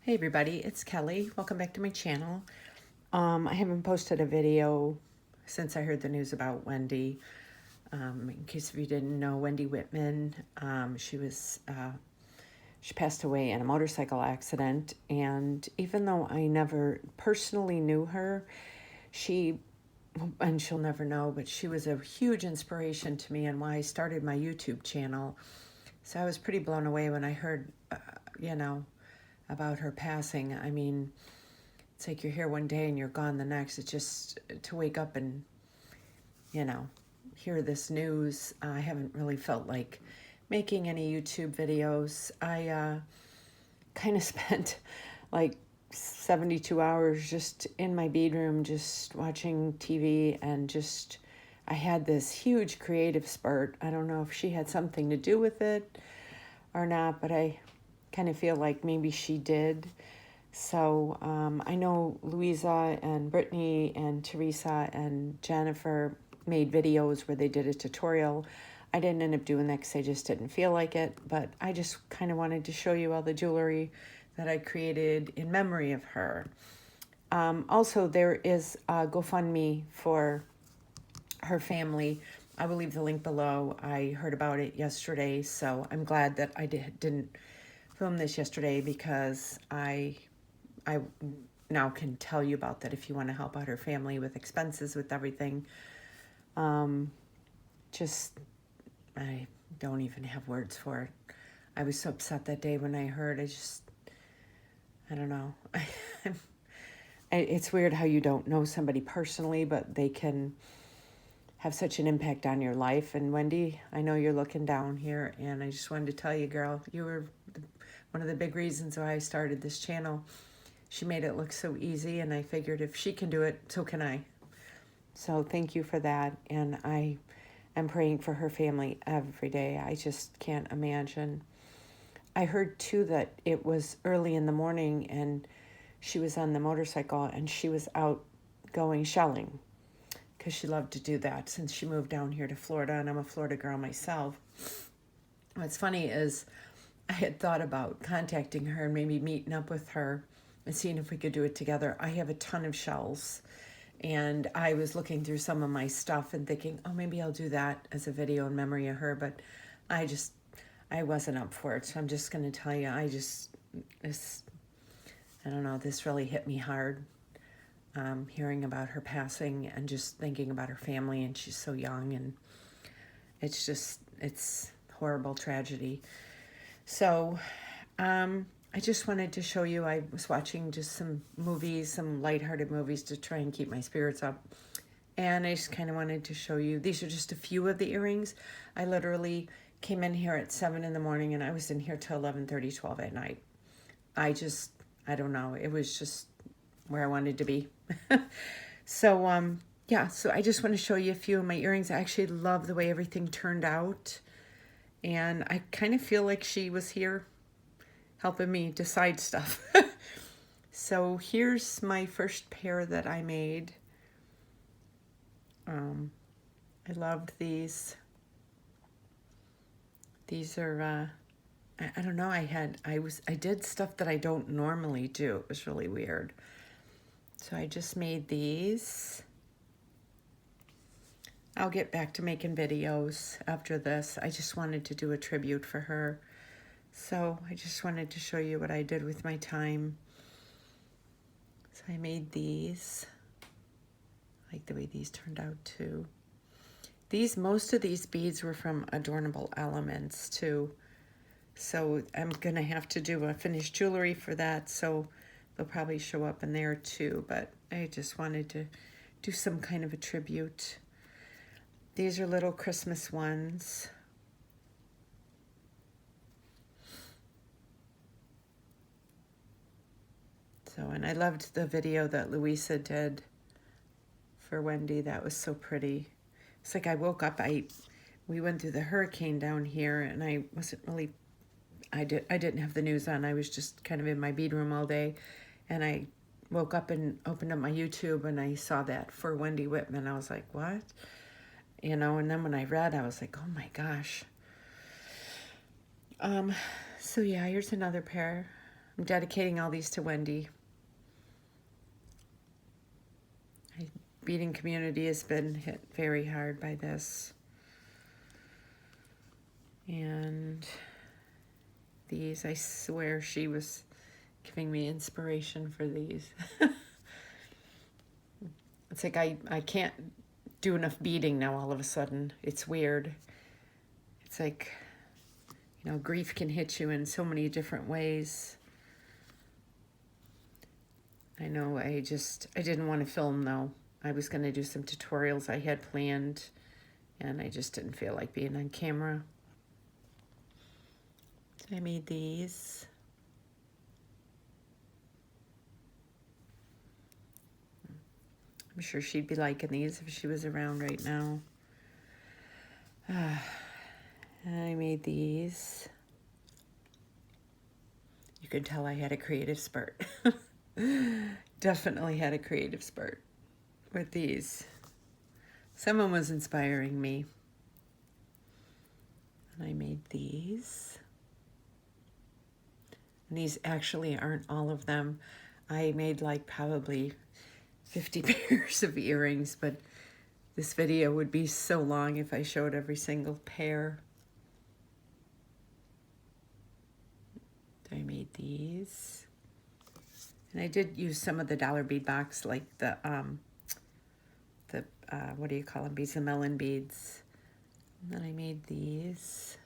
Hey everybody, it's Kelly. Welcome back to my channel. I haven't posted a video since I heard the news about Wendy. In case if you didn't know, Wendy Whitman, she passed away in a motorcycle accident. And even though I never personally knew her, and she'll never know, but she was a huge inspiration to me and why I started my YouTube channel. So I was pretty blown away when I heard, about her passing. I mean, it's like you're here one day and you're gone the next. It's just to wake up and, hear this news. I haven't really felt like making any YouTube videos. I kind of spent like 72 hours just in my bedroom, just watching TV and I had this huge creative spurt. I don't know if she had something to do with it or not, but I kind of feel like maybe she did. So I know Louisa and Brittany and Teresa and Jennifer made videos where they did a tutorial. I didn't end up doing that because I just didn't feel like it, but I just kind of wanted to show you all the jewelry that I created in memory of her. Also, there is a GoFundMe for her family. I will leave the link below. I heard about it yesterday, so I'm glad that I didn't film this yesterday because I now can tell you about that if you want to help out her family with expenses, with everything. I don't even have words for it. I was so upset that day when I heard. I don't know. It's weird how you don't know somebody personally, but they can have such an impact on your life. And Wendy, I know you're looking down here, and I just wanted to tell you, girl, you were one of the big reasons why I started this channel. She made it look so easy, and I figured if she can do it, so can I. So thank you for that, and I am praying for her family every day. I just can't imagine. I heard, too, that it was early in the morning, and she was on the motorcycle, and she was out going shelling, because she loved to do that since she moved down here to Florida, and I'm a Florida girl myself. What's funny is I had thought about contacting her and maybe meeting up with her and seeing if we could do it together. I have a ton of shells, and I was looking through some of my stuff and thinking, oh, maybe I'll do that as a video in memory of her, but I wasn't up for it. So I'm just going to tell you, I don't know, this really hit me hard, hearing about her passing and just thinking about her family, and she's so young, and it's horrible tragedy. So I just wanted to show you, I was watching just some movies, some lighthearted movies to try and keep my spirits up. And I just kind of wanted to show you, these are just a few of the earrings. I literally came in here at 7 in the morning and I was in here till 11:30, 12 at night. I don't know, it was just where I wanted to be. So, so I just want to show you a few of my earrings. I actually love the way everything turned out. And I kind of feel like she was here helping me decide stuff. So here's my first pair that I made. I loved these. These are, I don't know, I did stuff that I don't normally do. It was really weird. So I just made these. I'll get back to making videos after this. I just wanted to do a tribute for her. So I just wanted to show you what I did with my time. So I made these. I like the way these turned out too. Most of these beads were from Adornable Elements too. So I'm gonna have to do a finished jewelry for that. So they'll probably show up in there too. But I just wanted to do some kind of a tribute. These are little Christmas ones. So, and I loved the video that Louisa did for Wendy. That was so pretty. It's like I woke up, we went through the hurricane down here, and I wasn't really, I didn't have the news on. I was just kind of in my bedroom all day, and I woke up and opened up my YouTube, and I saw that for Wendy Whitman. I was like, what? And then when I read, I was like, oh my gosh. So yeah, here's another pair. I'm dedicating all these to Wendy. My beading community has been hit very hard by this. And these, I swear she was giving me inspiration for these. It's like I can't do enough beading now all of a sudden. It's weird. It's like, you know, grief can hit you in so many different ways. I know I didn't want to film though. I was going to do some tutorials I had planned, and I just didn't feel like being on camera. So I made these. I'm sure she'd be liking these if she was around right now. I made these. You could tell I had a creative spurt. Definitely had a creative spurt with these. Someone was inspiring me. And I made these. And these actually aren't all of them. I made like probably 50 pairs of earrings, but this video would be so long if I showed every single pair. I made these. And I did use some of the dollar bead box, like the what do you call them, beads, the melon beads. And then I made these.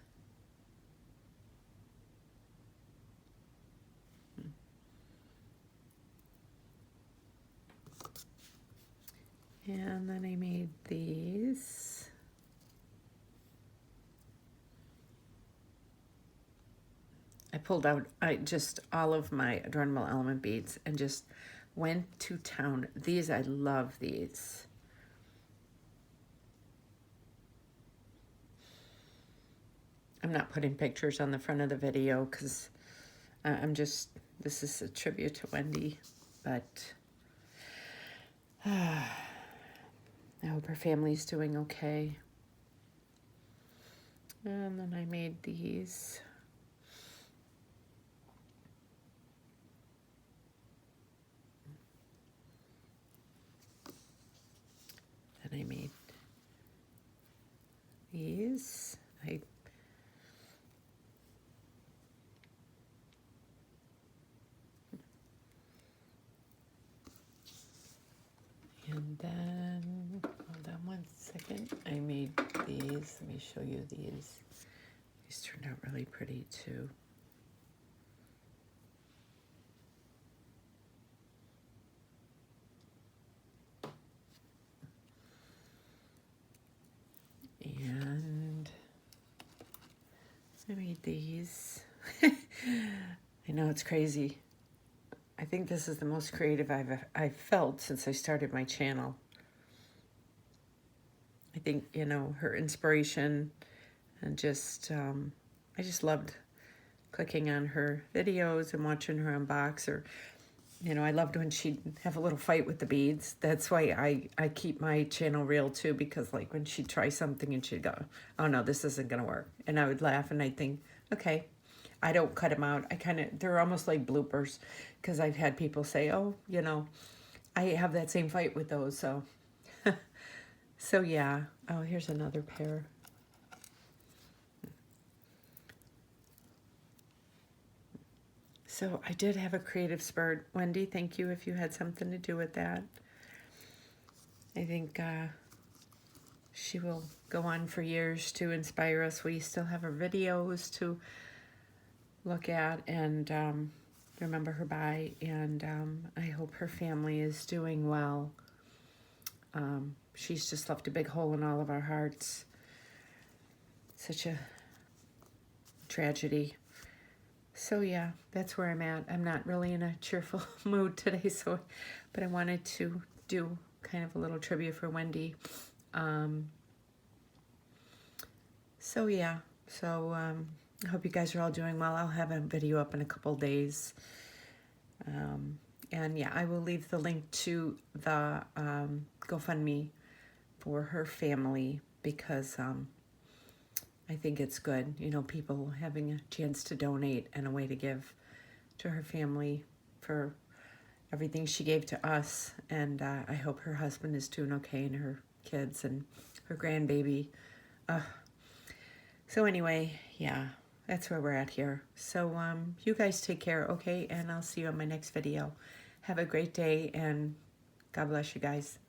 And then I made these. I pulled out just all of my adornable element beads and just went to town. These, I love these. I'm not putting pictures on the front of the video because this is a tribute to Wendy, but I hope her family's doing okay. And then I made these. Then I made these. And then, hold on one second, I made these. Let me show you these. These turned out really pretty too. And I made these. I know it's crazy. I think this is the most creative I've felt since I started my channel. I think, you know, her inspiration and just, I just loved clicking on her videos and watching her unbox, or, you know, I loved when she'd have a little fight with the beads. That's why I keep my channel real too, because like when she'd try something and she'd go, oh no, this isn't gonna work. And I would laugh and I'd think, okay, I don't cut them out. They're almost like bloopers, because I've had people say, oh, you know, I have that same fight with those, so. So yeah, oh, here's another pair. So I did have a creative spurt. Wendy, thank you if you had something to do with that. I think she will go on for years to inspire us. We still have her videos to look at and remember her by, and I hope her family is doing well. She's just left a big hole in all of our hearts. Such a tragedy. So yeah, that's where I'm at. I'm not really in a cheerful mood today, but I wanted to do kind of a little tribute for Wendy. So yeah, I hope you guys are all doing well. I'll have a video up in a couple days. And yeah, I will leave the link to the GoFundMe for her family, because I think it's good, you know, people having a chance to donate and a way to give to her family for everything she gave to us. And I hope her husband is doing okay, and her kids and her grandbaby. So anyway, yeah, that's where we're at here. So you guys take care, okay? And I'll see you on my next video. Have a great day, and God bless you guys.